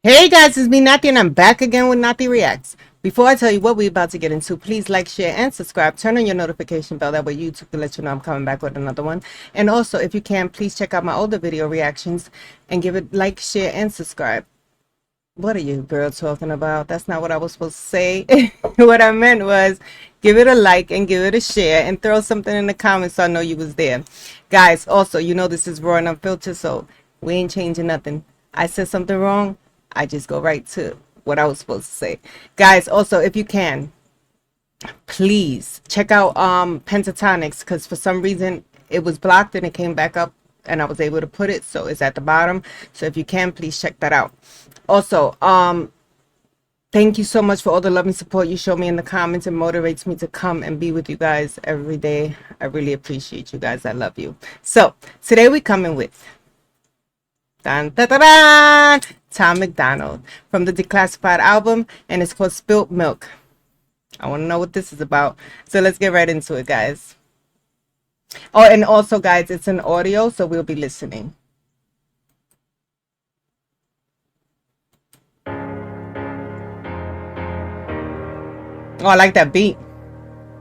Hey guys, it's me Natty and I'm back again with Natty Reacts. Before I tell you what we're about to get into, please like, share, and subscribe. Turn on your notification bell, that way YouTube can let you know I'm coming back with another one. And also, if you can, please check out my older video reactions and give it like, share, and subscribe. What are you girl talking about? That's not what I was supposed to say. What I meant was give it a like and give it a share and throw something in the comments so I know you was there. Guys, also, you know this is raw and unfiltered, so we ain't changing nothing. I said something wrong, I just go right to what I was supposed to say. Guys, also, if you can, please check out Pentatonics, because for some reason it was blocked and it came back up and I was able to put it, so it's at the bottom. So if you can, please check that out. Also, thank you so much for all the love and support you show me in the comments. It motivates me to come and be with you guys every day. I really appreciate you guys. I love you. So today we coming with dun, dun, dun, dun, Tom MacDonald from the Declassified album, and it's called Spilt Milk. I want to know what this is about, so let's get right into it, guys. Oh, and also, guys, it's an audio, so we'll be listening. Oh, I like that beat.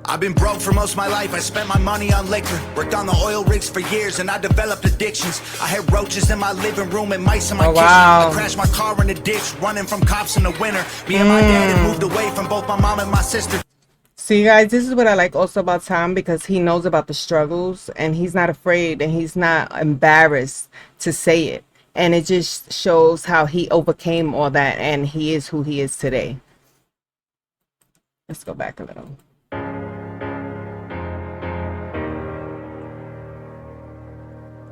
I've been broke for most of my life. I spent my money on liquor, worked on the oil rigs for years, and I developed addictions. I had roaches in my living room and mice in my kitchen. I crashed my car in a ditch, running from cops in the winter. Me and my dad had moved away from both my mom and my sister. See, guys, this is what I like also about Tom, because he knows about the struggles and he's not afraid and he's not embarrassed to say it. And it just shows how he overcame all that and he is who he is today. Let's go back a little.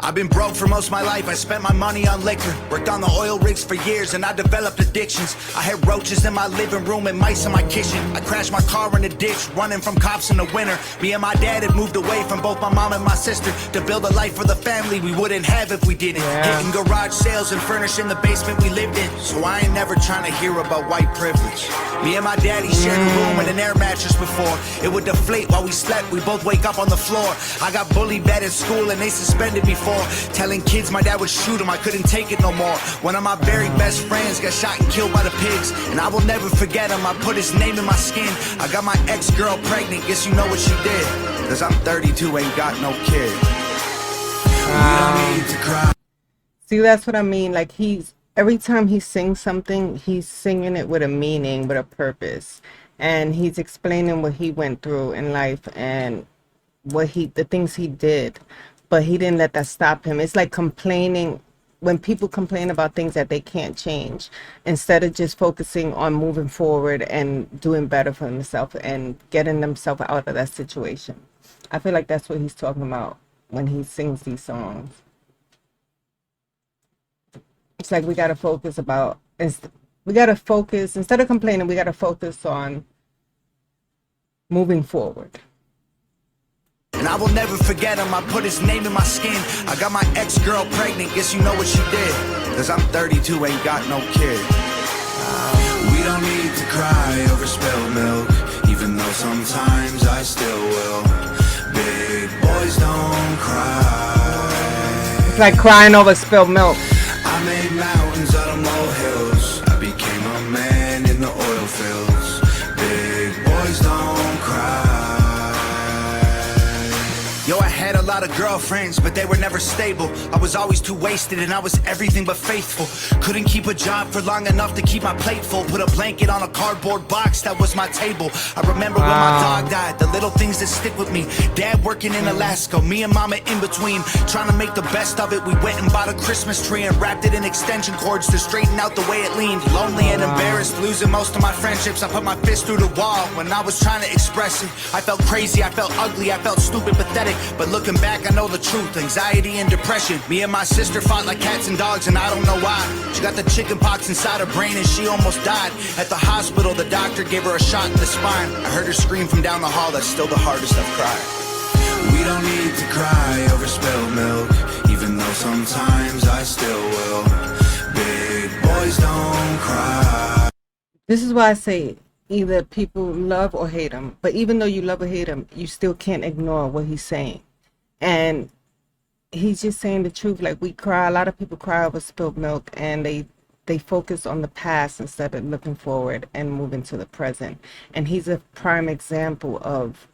I've been broke for most of my life. I spent my money on liquor, worked on the oil rigs for years, and I developed addictions. I had roaches in my living room and mice in my kitchen. I crashed my car in a ditch, running from cops in the winter. Me and my dad had moved away from both my mom and my sister to build a life for the family we wouldn't have if we didn't. Hitting garage sales and furnishing the basement we lived in. So I ain't never trying to hear about white privilege. Me and my daddy shared a room with an air mattress before. It would deflate while we slept. We both wake up on the floor. I got bullied bad at school and they suspended me for telling kids my dad would shoot him. I couldn't take it no more. One of my very best friends got shot and killed by the pigs, and I will never forget him. I put his name in my skin. I got my ex-girl pregnant. Guess you know what she did? Cause I'm 32, ain't got no kid. We don't need to cry. See, that's what I mean. Like, every time he sings something, he's singing it with a meaning, with a purpose, and he's explaining what he went through in life and the things he did. But he didn't let that stop him. It's like complaining, when people complain about things that they can't change, instead of just focusing on moving forward and doing better for themselves and getting themselves out of that situation. I feel like that's what he's talking about when he sings these songs. It's like we got to focus instead of complaining, we got to focus on moving forward. And I will never forget him. I put his name in my skin. I got my ex-girl pregnant. Guess you know what she did? Cause I'm 32, ain't got no kid. We don't need to cry over spilled milk, even though sometimes I still will. Big boys don't cry. It's like crying over spilled milk. I made mountains out of molehills. I became a man in the oil fields. Big boys don't cry. Yo, I had a lot of girlfriends, but they were never stable. I was always too wasted and I was everything but faithful. Couldn't keep a job for long enough to keep my plate full. Put a blanket on a cardboard box, that was my table. I remember when my dog died, the little things that stick with me. Dad working in Alaska, me and mama in between, trying to make the best of it. We went and bought a Christmas tree and wrapped it in extension cords to straighten out the way it leaned. Lonely and embarrassed, losing most of my friendships. I put my fist through the wall when I was trying to express it. I felt crazy, I felt ugly, I felt stupid, pathetic. But looking back, I know the truth. Anxiety and depression. Me and my sister fought like cats and dogs, and I don't know why. She got the chicken pox inside her brain and she almost died. At the hospital, the doctor gave her a shot in the spine. I heard her scream from down the hall. That's still the hardest I've cried. We don't need to cry over spilled milk, even though sometimes I still will. Big boys don't cry. This is why I say either people love or hate him. But even though you love or hate him, you still can't ignore what he's saying. And he's just saying the truth. Like, we cry, a lot of people cry over spilled milk, and they they focus on the past instead of looking forward and moving to the present. And he's a prime example of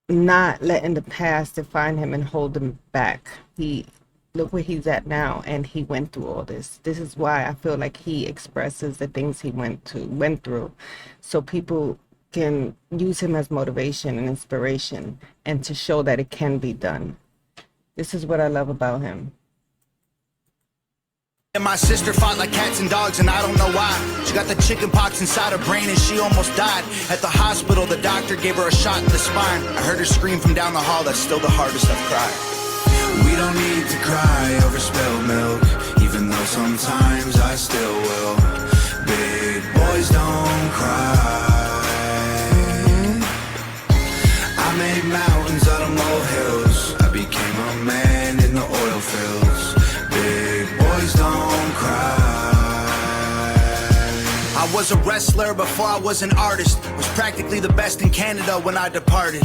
not letting the past define him and hold him back. He look where he's at now, and he went through all this. This is why I feel like he expresses the things he went through, so people can use him as motivation and inspiration, and to show that it can be done. This is what I love about him. And my sister fought like cats and dogs, and I don't know why. She got the chicken pox inside her brain and she almost died. At the hospital, the doctor gave her a shot in the spine. I heard her scream from down the hall, that's still the hardest I've cried. We don't need to cry over spilled milk, even though sometimes I still will. Big boys don't cry. I made mountains out of molehills. I became a man in the oil fields. Big boys don't cry. I was a wrestler before I was an artist. Was practically the best in Canada when I departed.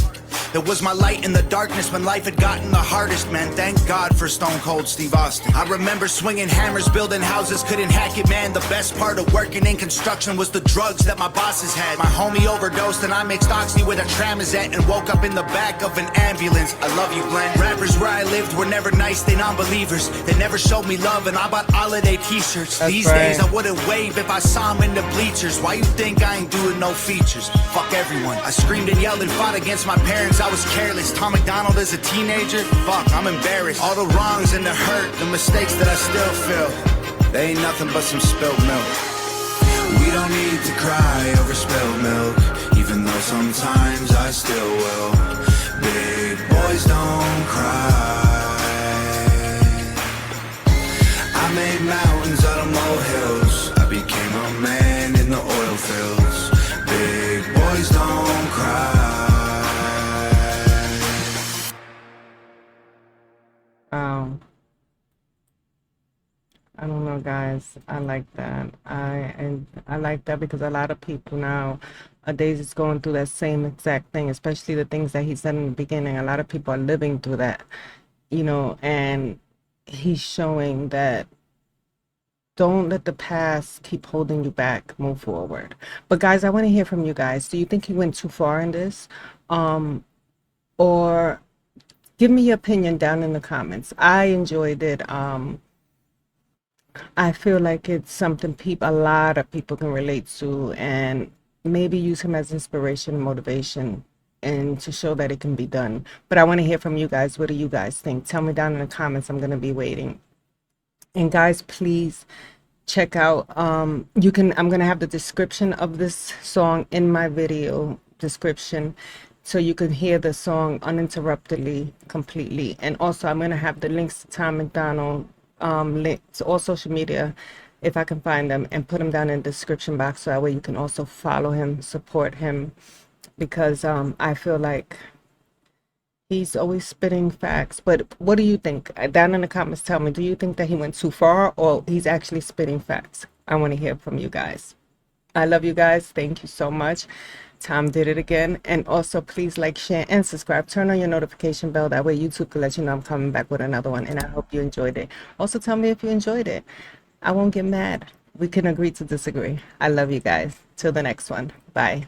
It was my light in the darkness when life had gotten the hardest, man. Thank God for Stone Cold Steve Austin. I remember swinging hammers, building houses, couldn't hack it, man. The best part of working in construction was the drugs that my bosses had. My homie overdosed and I mixed oxy with a Tramazet and woke up in the back of an ambulance. I love you, Glenn. Rappers where I lived were never nice, they non-believers. They never showed me love and I bought holiday t-shirts. These days I wouldn't wave if I saw them in the bleachers. Why you think I ain't doing no features? Fuck everyone. I screamed and yelled and fought against my parents. I was careless. Tom MacDonald as a teenager? Fuck, I'm embarrassed. All the wrongs and the hurt, the mistakes that I still feel, they ain't nothing but some spilled milk. We don't need to cry over spilled milk, even though sometimes I still will. Big boys don't cry. I made mountains out of molehills. I became a man in the oil fields. Big boys don't cry. I don't know, guys. I like that. I like that because a lot of people nowadays is going through that same exact thing, especially the things that he said in the beginning. A lot of people are living through that, and he's showing that don't let the past keep holding you back. Move forward. But guys, I want to hear from you guys. Do you think he went too far in this? Or give me your opinion down in the comments. I enjoyed it. I feel like it's something a lot of people can relate to, and maybe use him as inspiration and motivation, and to show that it can be done. But I want to hear from you guys. What do you guys think? Tell me down in the comments. I'm going to be waiting. And guys, please check out, I'm going to have the description of this song in my video description, so you can hear the song uninterruptedly, completely. And also I'm going to have the links to Tom MacDonald, links to all social media, if I can find them, and put them down in the description box, so that way you can also follow him, support him, because I feel like he's always spitting facts. But what do you think? Down in the comments, tell me, do you think that he went too far, or he's actually spitting facts? I want to hear from you guys. I love you guys. Thank you so much. Tom did it again. And also, please like, share, and subscribe. Turn on your notification bell. That way YouTube can let you know I'm coming back with another one. And I hope you enjoyed it. Also, tell me if you enjoyed it. I won't get mad. We can agree to disagree. I love you guys. Till the next one. Bye.